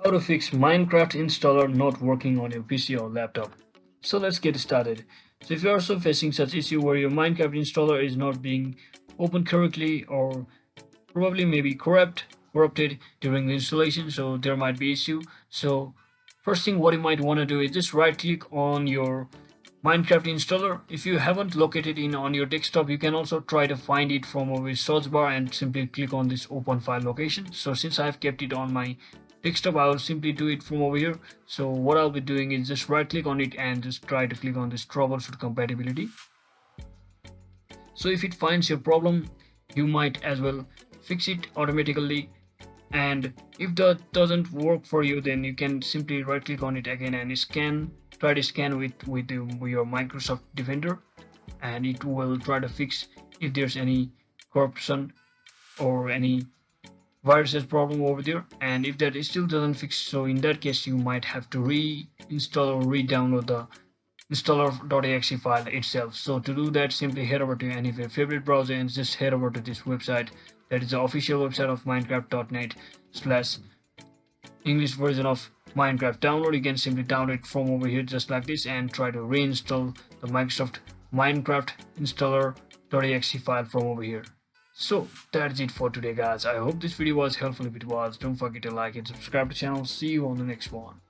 How to fix Minecraft installer not working on your PC or laptop. So let's get started. So if you're also facing such issue where your Minecraft installer is not being opened correctly or probably maybe corrupted during the installation, so there might be issue. So first thing what you might want to do is just right click on your Minecraft installer. If you haven't located in on your desktop, you can also try to find it from over search bar and simply click on this open file location. So since I've kept it on my desktop, I will simply do it from over here. So what I'll be doing is just right click on it and just try to click on this troubleshoot compatibility. So if it finds your problem, you might as well fix it automatically. And if that doesn't work for you, then you can simply right click on it again and try to scan with your Microsoft Defender, and it will try to fix if there's any corruption or any viruses problem over there. And if that still doesn't fix, so in that case you might have to reinstall or re-download the installer.exe file itself. So to do that, simply head over to any of your favorite browser and just head over to this website. That is the official website of minecraft.net slash English version of Minecraft download. You can simply download it from over here just like this and try to reinstall the Microsoft Minecraft installer.exe file from over here. So that's it for today, guys. I hope this video was helpful. If it was, don't forget to like and subscribe to the channel. See you on the next one.